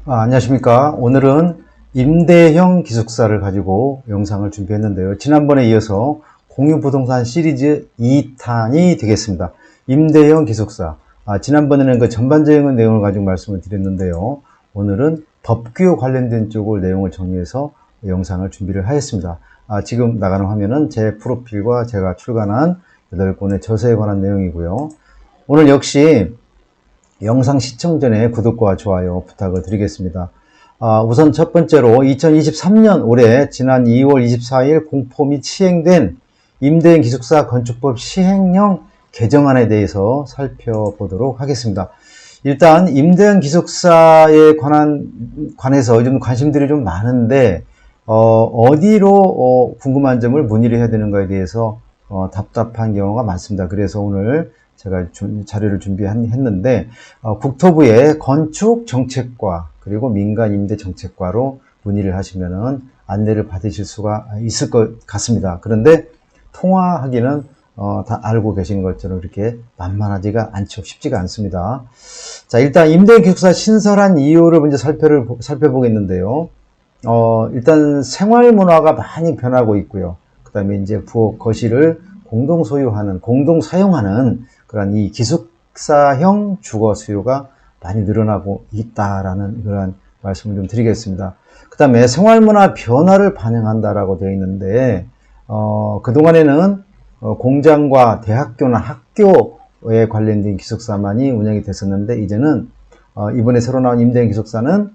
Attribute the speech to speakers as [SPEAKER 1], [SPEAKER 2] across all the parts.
[SPEAKER 1] 안녕하십니까. 오늘은 임대형 기숙사를 가지고 영상을 준비했는데요. 지난번에 이어서 공유부동산 시리즈 2탄이 되겠습니다. 임대형 기숙사. 지난번에는 그 전반적인 내용을 가지고 말씀을 드렸는데요. 오늘은 법규 관련된 쪽을 내용을 정리해서 영상을 준비를 하였습니다. 지금 나가는 화면은 제 프로필과 제가 출간한 8권의 저서에 관한 내용이고요. 오늘 역시 영상 시청 전에 구독과 좋아요 부탁을 드리겠습니다. 우선 첫 번째로 2023년 올해 지난 2월 24일 공포 및 시행된 임대형 기숙사 건축법 시행령 개정안에 대해서 살펴보도록 하겠습니다. 일단 임대형 기숙사에 관해서 요즘 관심들이 좀 많은데 어디로 궁금한 점을 문의를 해야 되는가에 대해서 답답한 경우가 많습니다. 그래서 오늘 제가 자료를 준비했는데 국토부의 건축정책과 그리고 민간임대정책과로 문의를 하시면은 안내를 받으실 수가 있을 것 같습니다. 그런데 통화하기는 다 알고 계시는 것처럼 이렇게 만만하지가 않죠. 쉽지가 않습니다. 자, 일단 임대형 기숙사 신설한 이유를 먼저 살펴보겠는데요. 일단 생활 문화가 많이 변하고 있고요. 그 다음에 이제 부엌, 거실을 공동 소유하는, 공동 사용하는 그런 이 기숙사형 주거 수요가 많이 늘어나고 있다라는 그런 말씀을 좀 드리겠습니다. 그 다음에 생활문화 변화를 반영한다라고 되어 있는데, 그동안에는 공장과 대학교나 학교에 관련된 기숙사만이 운영이 됐었는데, 이제는 이번에 새로 나온 임대형 기숙사는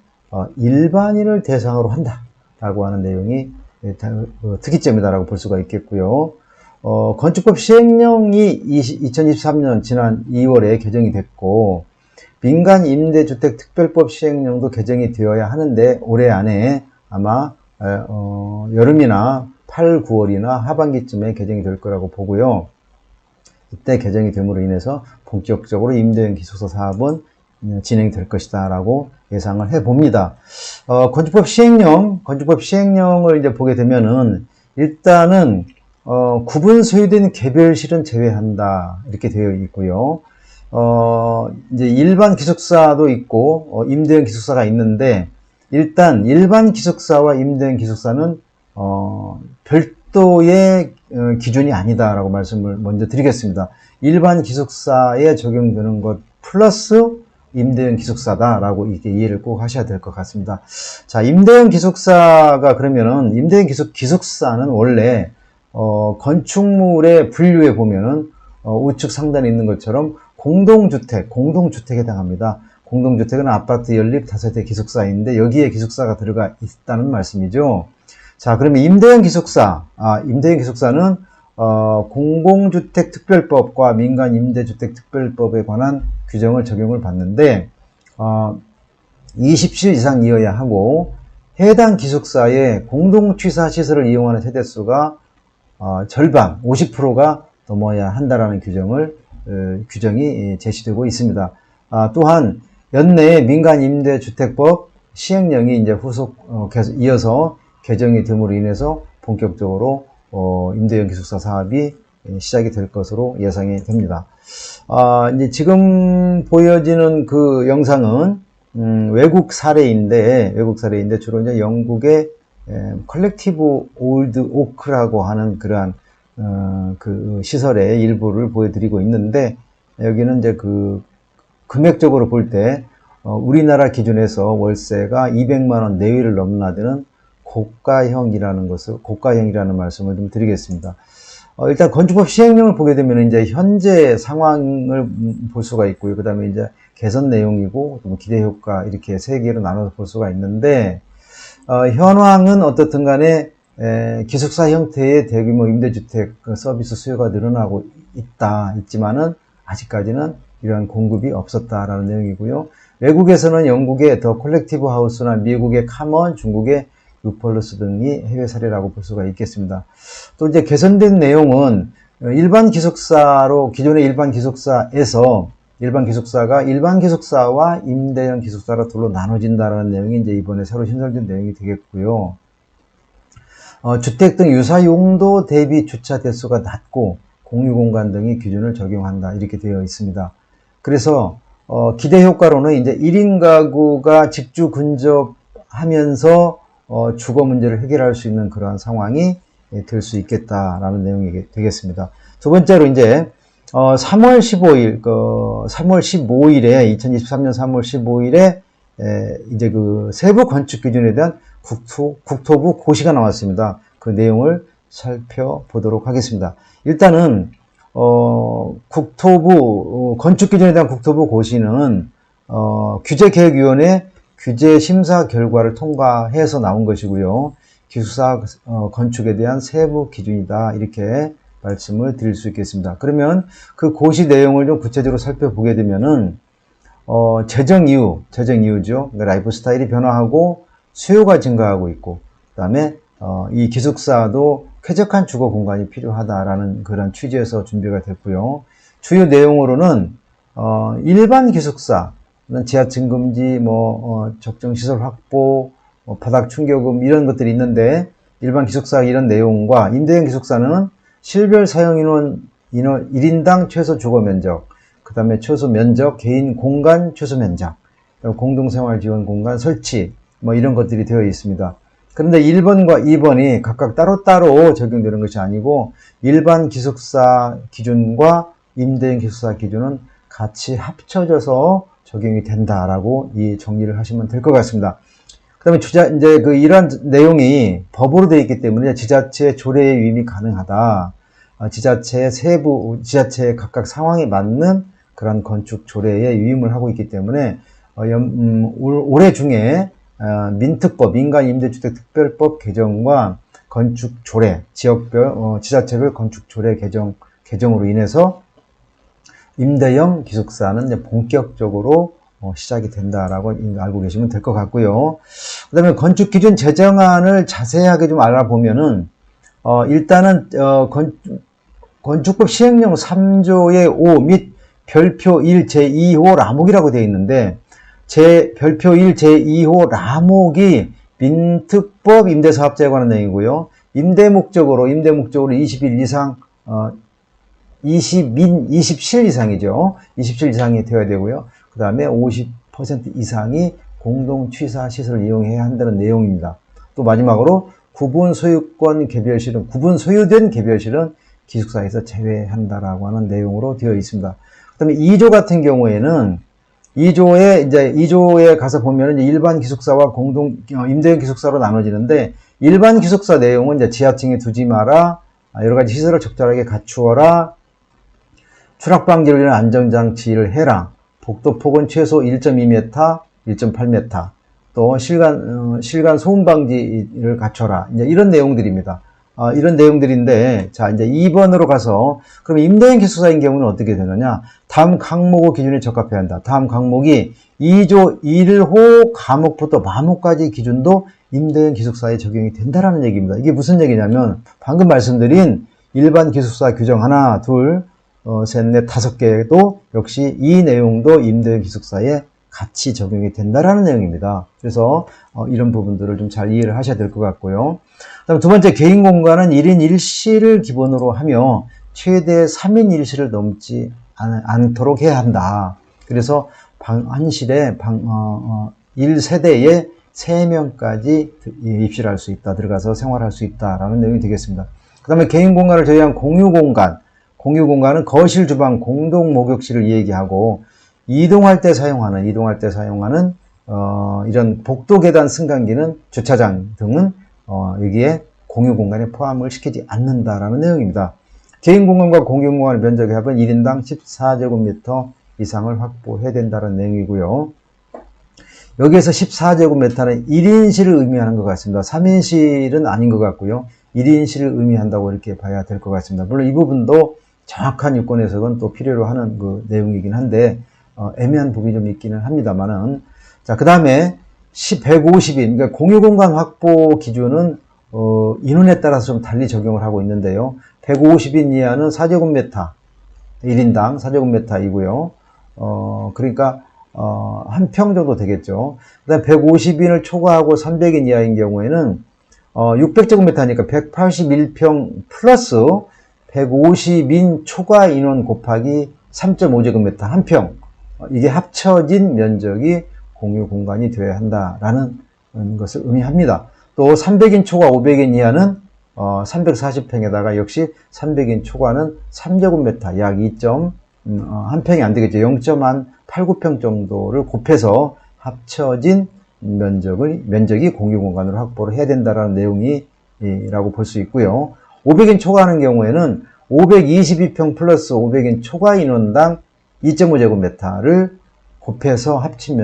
[SPEAKER 1] 일반인을 대상으로 한다라고 하는 내용이 특이점이다라고 볼 수가 있겠고요. 건축법 시행령이 2023년 지난 2월에 개정이 됐고, 민간 임대주택 특별법 시행령도 개정이 되어야 하는데, 올해 안에 아마, 여름이나 8, 9월이나 하반기쯤에 개정이 될 거라고 보고요. 이때 개정이 됨으로 인해서 본격적으로 임대형 기숙사 사업은 진행될 것이다 라고 예상을 해 봅니다. 건축법 시행령을 이제 보게 되면은, 일단은 구분 소유된 개별실은 제외한다 이렇게 되어 있고요. 이제 일반 기숙사도 있고 임대형 기숙사가 있는데, 일단 일반 기숙사와 임대형 기숙사는 별도의 기준이 아니다라고 말씀을 먼저 드리겠습니다. 일반 기숙사에 적용되는 것 플러스 임대형 기숙사다라고 이렇게 이해를 꼭 하셔야 될 것 같습니다. 자, 임대형 기숙사가 그러면은 임대형 기숙사는 원래 건축물의 분류에 보면은 우측 상단에 있는 것처럼 공동주택에 해당합니다. 공동주택은 아파트 연립 다세대 기숙사인데 여기에 기숙사가 들어가 있다는 말씀이죠. 자, 그러면 임대형 기숙사는 공공주택특별법과 민간임대주택특별법에 관한 규정을 적용을 받는데 20실 이상이어야 하고, 해당 기숙사의 공동취사 시설을 이용하는 세대수가 절반 50%가 넘어야 한다라는 규정이 제시되고 있습니다. 또한 연내에 민간임대주택법 시행령이 이제 계속 이어서 개정이 됨으로 인해서 본격적으로 임대형 기숙사 사업이 시작이 될 것으로 예상이 됩니다. 이제 지금 보여지는 그 영상은 외국 사례인데 주로 이제 영국의 컬렉티브 올드 오크라고 하는 그러한 그 시설의 일부를 보여드리고 있는데, 여기는 이제 그 금액적으로 볼 때 우리나라 기준에서 월세가 200만 원 내외를 넘나드는 고가형이라는 말씀을 좀 드리겠습니다. 일단 건축법 시행령을 보게 되면 이제 현재 상황을 볼 수가 있고요. 그 다음에 이제 개선 내용이고 기대 효과 이렇게 세 개로 나눠서 볼 수가 있는데, 현황은 어떻든 간에 기숙사 형태의 대규모 임대주택 서비스 수요가 늘어나고 있지만은 아직까지는 이러한 공급이 없었다라는 내용이고요. 외국에서는 영국의 더 콜렉티브 하우스나 미국의 카먼, 중국의 유폴러스 등이 해외 사례라고 볼 수가 있겠습니다. 또 이제 개선된 내용은 기존의 일반 기숙사가 일반 기숙사와 임대형 기숙사로 둘로 나눠진다는 내용이 이제 이번에 새로 신설된 내용이 되겠고요. 주택 등 유사 용도 대비 주차 대수가 낮고 공유 공간 등의 기준을 적용한다 이렇게 되어 있습니다. 그래서 기대 효과로는 이제 1인 가구가 직주 근접하면서 주거 문제를 해결할 수 있는 그러한 상황이 될 수 있겠다라는 내용이 되겠습니다. 두 번째로 이제 3월 15일, 2023년 3월 15일에 이제 그 세부 건축 기준에 대한 국토부 고시가 나왔습니다. 그 내용을 살펴보도록 하겠습니다. 일단은 국토부 건축 기준에 대한 국토부 고시는 규제계획위원회 규제 심사 결과를 통과해서 나온 것이고요. 기숙사 건축에 대한 세부 기준이다, 이렇게 말씀을 드릴 수 있겠습니다. 그러면 그 고시 내용을 좀 구체적으로 살펴보게 되면은 재정 이유죠. 그러니까 라이프 스타일이 변화하고 수요가 증가하고 있고, 그다음에 이 기숙사도 쾌적한 주거 공간이 필요하다라는 그런 취지에서 준비가 됐고요. 주요 내용으로는 일반 기숙사는 지하 증금지, 적정 시설 확보, 바닥 충격음 이런 것들이 있는데, 일반 기숙사 이런 내용과 임대형 기숙사는 실별 사용 인원 1인당 최소 주거 면적, 그 다음에 최소 면적, 개인 공간 최소 면적, 공동생활 지원 공간 설치, 이런 것들이 되어 있습니다. 그런데 1번과 2번이 각각 따로따로 적용되는 것이 아니고, 일반 기숙사 기준과 임대형 기숙사 기준은 같이 합쳐져서 적용이 된다라고 이 정리를 하시면 될 것 같습니다. 그 다음에 이제 이러한 내용이 법으로 되어 있기 때문에 지자체 조례의 위임이 가능하다. 지자체의 각각 상황에 맞는 그런 건축 조례에 위임을 하고 있기 때문에, 올해 중에, 민특법, 민간임대주택특별법 개정과 건축조례, 지자체별 건축조례 개정으로 인해서 임대형 기숙사는 이제 본격적으로 시작이 된다라고 알고 계시면 될 것 같고요. 그 다음에 건축기준 제정안을 자세하게 좀 알아보면은, 일단은, 건축법 시행령 3조의 5 및 별표 1 제2호 라목이라고 되어 있는데, 별표 1 제2호 라목이 민특법 임대사업자에 관한 내용이고요. 임대 목적으로 20일 이상, 27 이상이죠. 27 이상이 되어야 되고요. 그 다음에 50% 이상이 공동취사 시설을 이용해야 한다는 내용입니다. 또 마지막으로 구분 소유된 개별실은 기숙사에서 제외한다라고 하는 내용으로 되어 있습니다. 그 다음에 2조 같은 경우에는 2조에 가서 보면은 이제 일반 기숙사와 임대형 기숙사로 나눠지는데, 일반 기숙사 내용은 이제 지하층에 두지 마라, 여러 가지 시설을 적절하게 갖추어라, 추락 방지를 위한 안전장치를 해라, 복도폭은 최소 1.2m, 1.8m, 또 실간 소음 방지를 갖춰라. 이제 이런 내용들입니다. 이런 내용들인데, 자, 이제 2번으로 가서, 그럼 임대형 기숙사인 경우는 어떻게 되느냐? 다음 항목의 기준에 적합해야 한다. 다음 항목이 2조 1호 과목부터 마목까지 기준도 임대형 기숙사에 적용이 된다라는 얘기입니다. 이게 무슨 얘기냐면, 방금 말씀드린 일반 기숙사 규정 하나, 둘, 셋, 넷, 5개도 역시 이 내용도 임대형 기숙사에 같이 적용이 된다라는 내용입니다. 그래서 이런 부분들을 좀 잘 이해를 하셔야 될 것 같고요. 그다음 두 번째, 개인 공간은 1인 1실을 기본으로 하며 최대 3인 1실을 넘지 않도록 해야 한다. 그래서 방 한 실에 1세대에 3명까지 입실할 수 있다. 들어가서 생활할 수 있다라는 내용이 되겠습니다. 그 다음에 개인 공간을 제외한 공유 공간은 거실, 주방, 공동 목욕실을 얘기하고, 이동할 때 사용하는 이런 복도 계단 승강기는 주차장 등은 여기에 공유 공간에 포함을 시키지 않는다라는 내용입니다. 개인 공간과 공유 공간의 면적의 합은 1인당 14제곱미터 이상을 확보해야 된다는 내용이고요. 여기에서 14제곱미터는 1인실을 의미하는 것 같습니다. 3인실은 아닌 것 같고요. 1인실을 의미한다고 이렇게 봐야 될 것 같습니다. 물론 이 부분도 정확한 유권 해석은 또 필요로 하는 그 내용이긴 한데, 애매한 부분이 좀 있기는 합니다만은. 자, 그 다음에 150인, 그러니까 공유공간 확보 기준은, 인원에 따라서 좀 달리 적용을 하고 있는데요. 150인 이하는 4제곱미터, 1인당 4제곱미터이고요. 그러니까, 한 평 정도 되겠죠. 그 다음에 150인을 초과하고 300인 이하인 경우에는, 600제곱미터니까 181평 플러스 150인 초과 인원 곱하기 3.5제곱미터 한 평, 이게 합쳐진 면적이 공유 공간이 되어야 한다라는 것을 의미합니다. 또 300인 초과 500인 이하는 340평에다가 역시 300인 초과는 3제곱미터 약 1평이 안 되겠죠. 0.89평 정도를 곱해서 합쳐진 면적이 공유 공간으로 확보를 해야 된다라는 내용이라고 볼 수 있고요. 500인 초과하는 경우에는 522평 플러스 500인 초과 인원당 2.5제곱미터를 곱해서 합친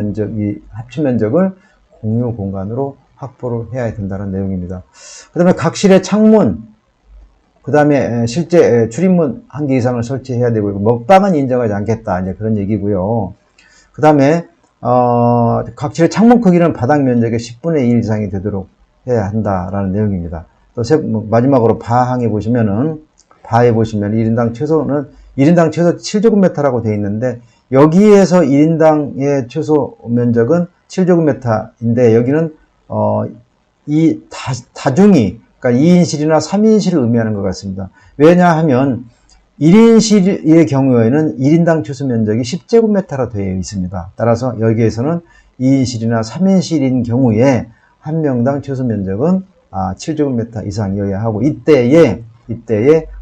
[SPEAKER 1] 면적을 공유 공간으로 확보를 해야 된다는 내용입니다. 그 다음에 각실의 창문, 그 다음에 실제 출입문 1개 이상을 설치해야 되고, 먹방은 인정하지 않겠다. 이제 그런 얘기고요. 그 다음에, 각실의 창문 크기는 바닥 면적의 10분의 1 이상이 되도록 해야 한다라는 내용입니다. 또 마지막으로 바에 보시면 1인당 최소 7제곱미터라고 되어 있는데, 여기에서 1인당의 최소 면적은 7제곱미터인데, 여기는 이 다중이, 그러니까 2인실이나 3인실을 의미하는 것 같습니다. 왜냐하면 1인실의 경우에는 1인당 최소 면적이 10제곱미터로 되어 있습니다. 따라서 여기에서는 2인실이나 3인실인 경우에 한 명당 최소 면적은 7제곱미터 이상이어야 하고, 이때에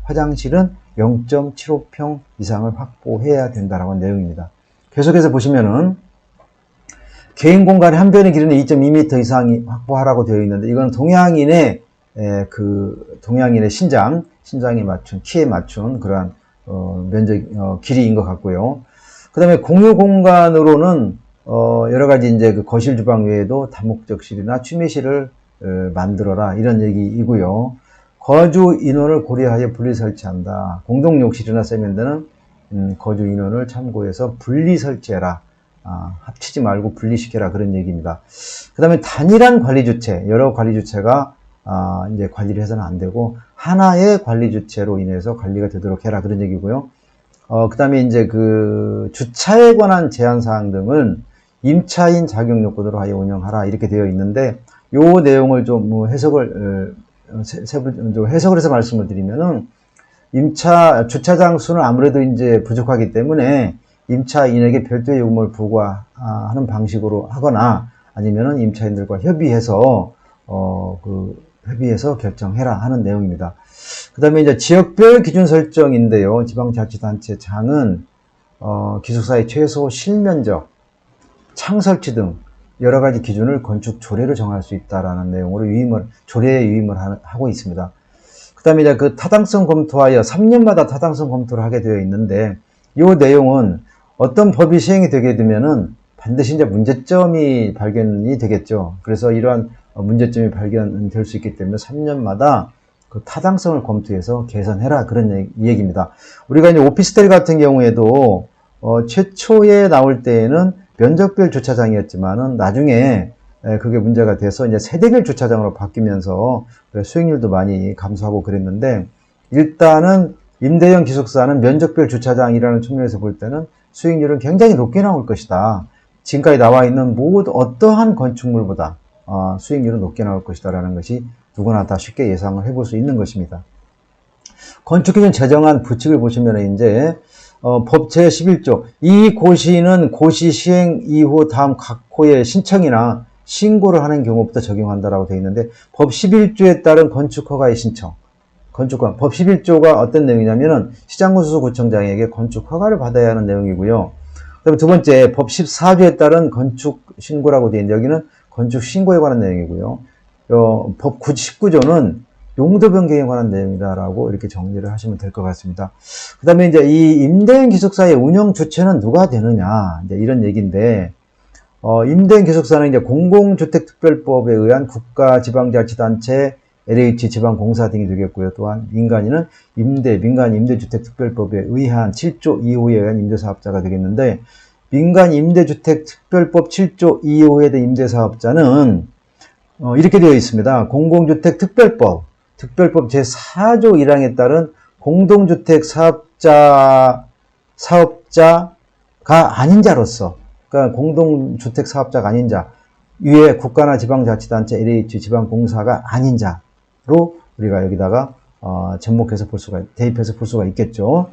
[SPEAKER 1] 화장실은 0.75평 이상을 확보해야 된다라고 하는 내용입니다. 계속해서 보시면은 개인 공간의 한 변의 길이는 2.2m 이상 확보하라고 되어 있는데, 이건 동양인의 신장에 맞춘, 키에 맞춘 그러한 길이인 것 같고요. 그 다음에 공유 공간으로는 여러 가지 이제 그 거실 주방 외에도 다목적실이나 취미실을 만들어라, 이런 얘기이고요. 거주 인원을 고려하여 분리 설치한다. 공동 욕실이나 세면대는 거주 인원을 참고해서 분리 설치해라. 합치지 말고 분리시켜라, 그런 얘기입니다. 그 다음에 단일한 관리주체, 여러 관리주체가 이제 관리를 해서는 안 되고 하나의 관리주체로 인해서 관리가 되도록 해라, 그런 얘기고요. 그 다음에 이제 그 주차에 관한 제한사항 등은 임차인 자격 요건으로 하여 운영하라, 이렇게 되어 있는데, 요 내용을 좀 해석을 해서 말씀을 드리면은, 주차장 수는 아무래도 이제 부족하기 때문에 임차인에게 별도의 요금을 부과하는 방식으로 하거나, 아니면은 임차인들과 협의해서 결정해라 하는 내용입니다. 그 다음에 이제 지역별 기준 설정인데요. 지방자치단체장은 기숙사의 최소 실면적, 창 설치 등 여러 가지 기준을 건축 조례로 정할 수 있다라는 내용으로 조례에 유임을 하고 있습니다. 그 다음에 이제 그 타당성 검토하여 3년마다 타당성 검토를 하게 되어 있는데, 이 내용은 어떤 법이 시행이 되게 되면은 반드시 이제 문제점이 발견이 되겠죠. 그래서 이러한 문제점이 발견될 수 있기 때문에 3년마다 그 타당성을 검토해서 개선해라, 그런 얘기입니다. 우리가 이제 오피스텔 같은 경우에도 최초에 나올 때에는 면적별 주차장이었지만은 나중에 그게 문제가 돼서 이제 세대별 주차장으로 바뀌면서 수익률도 많이 감소하고 그랬는데, 일단은 임대형 기숙사는 면적별 주차장이라는 측면에서 볼 때는 수익률은 굉장히 높게 나올 것이다. 지금까지 나와 있는 어떠한 건축물보다 수익률은 높게 나올 것이다라는 것이 누구나 다 쉽게 예상을 해볼 수 있는 것입니다. 건축기준 제정안 부칙을 보시면 이제 법 제11조, 이 고시는 고시 시행 이후 다음 각 호의 신청이나 신고를 하는 경우부터 적용한다라고 되어 있는데, 법 11조에 따른 건축허가의 신청, 법 11조가 어떤 내용이냐면은 시장군수구청장에게 건축허가를 받아야 하는 내용이고요. 그다음에 두 번째, 법 14조에 따른 건축신고라고 되어 있는데, 여기는 건축신고에 관한 내용이고요. 법 19조는 용도 변경에 관한 내용이다라고 이렇게 정리를 하시면 될 것 같습니다. 그 다음에 이제 이 임대인 기숙사의 운영 주체는 누가 되느냐, 이제 이런 얘기인데, 임대인 기숙사는 이제 공공주택특별법에 의한 국가지방자치단체, LH 지방공사 등이 되겠고요. 또한 민간 임대주택특별법에 의한 7조 2호에 의한 임대사업자가 되겠는데, 민간 임대주택특별법 7조 2호에 대한 임대사업자는 이렇게 되어 있습니다. 공공주택특별법 제4조 1항에 따른 공동주택 사업자가 아닌 자로서, 그러니까 공동주택 사업자가 아닌 자, 위에 국가나 지방자치단체, LH 지방공사가 아닌 자로 우리가 여기다가 대입해서 볼 수가 있겠죠.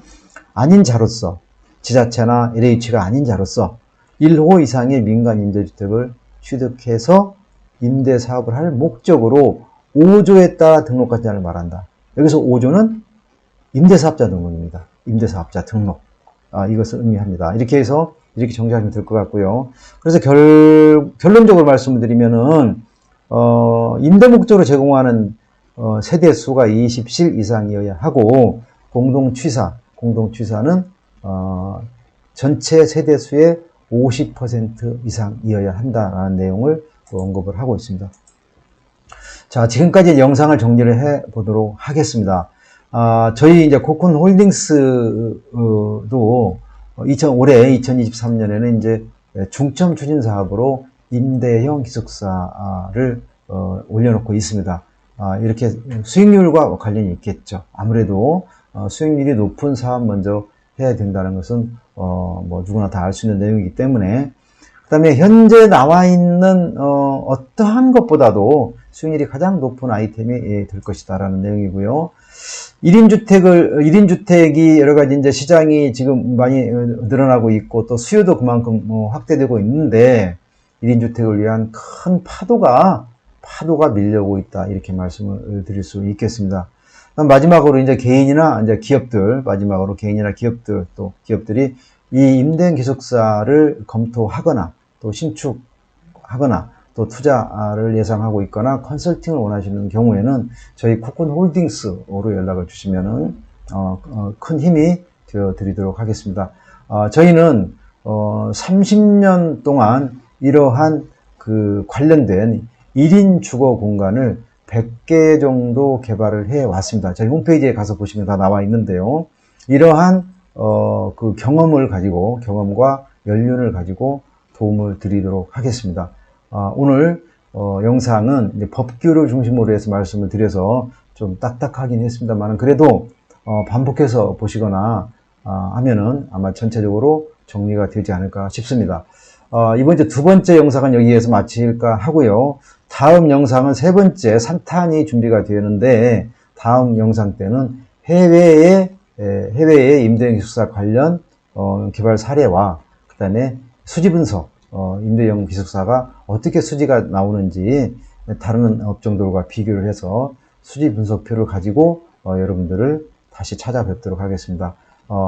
[SPEAKER 1] 아닌 자로서 지자체나 LH가 아닌 자로서 1호 이상의 민간 임대주택을 취득해서 임대사업을 할 목적으로 5조에 따라 등록한 자를 말한다. 여기서 5조는 임대사업자 등록입니다. 임대사업자 등록. 이것을 의미합니다. 이렇게 해서 이렇게 정리하면 될 것 같고요. 그래서 결론적으로 말씀을 드리면은, 임대 목적으로 제공하는 세대수가 20실 이상이어야 하고, 공동취사는 전체 세대수의 50% 이상이어야 한다라는 내용을 언급을 하고 있습니다. 자, 지금까지 영상을 정리를 해 보도록 하겠습니다. 저희 이제 코쿤 홀딩스도 올해 2023년에는 이제 중점 추진 사업으로 임대형 기숙사를 올려놓고 있습니다. 이렇게 수익률과 관련이 있겠죠. 아무래도 수익률이 높은 사업 먼저 해야 된다는 것은 뭐 누구나 다 알 수 있는 내용이기 때문에, 그 다음에 현재 나와 있는 어떠한 것보다도 수익률이 가장 높은 아이템이 될 것이다 라는 내용이고요. 1인주택이 여러 가지 이제 시장이 지금 많이 늘어나고 있고 또 수요도 그만큼 확대되고 있는데 1인주택을 위한 큰 파도가 밀려오고 있다, 이렇게 말씀을 드릴 수 있겠습니다. 마지막으로 이제 개인이나 기업들, 또 기업들이 이 임대형 기숙사를 검토하거나 또 신축하거나 또 투자를 예상하고 있거나 컨설팅을 원하시는 경우에는 저희 코쿤 홀딩스로 연락을 주시면은 큰 힘이 되어 드리도록 하겠습니다. 저희는 30년 동안 이러한 그 관련된 1인 주거 공간을 100개 정도 개발을 해 왔습니다. 저희 홈페이지에 가서 보시면 다 나와 있는데요. 이러한 그 경험과 연륜을 가지고 도움을 드리도록 하겠습니다. 오늘 영상은 이제 법규를 중심으로 해서 말씀을 드려서 좀 딱딱하긴 했습니다만, 그래도 반복해서 보시거나 하면은 아마 전체적으로 정리가 되지 않을까 싶습니다. 이번 주 두 번째 영상은 여기에서 마칠까 하고요. 다음 영상은 세 번째 3탄이 준비가 되는데, 다음 영상 때는 해외의 임대형 기숙사 관련 개발 사례와 그 다음에 수지 분석, 임대형 기숙사가 어떻게 수지가 나오는지 다른 업종들과 비교를 해서 수지 분석표를 가지고 여러분들을 다시 찾아뵙도록 하겠습니다.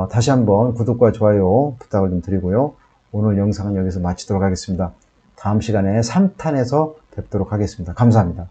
[SPEAKER 1] 다시 한번 구독과 좋아요 부탁을 좀 드리고요. 오늘 영상은 여기서 마치도록 하겠습니다. 다음 시간에 3탄에서 뵙도록 하겠습니다. 감사합니다.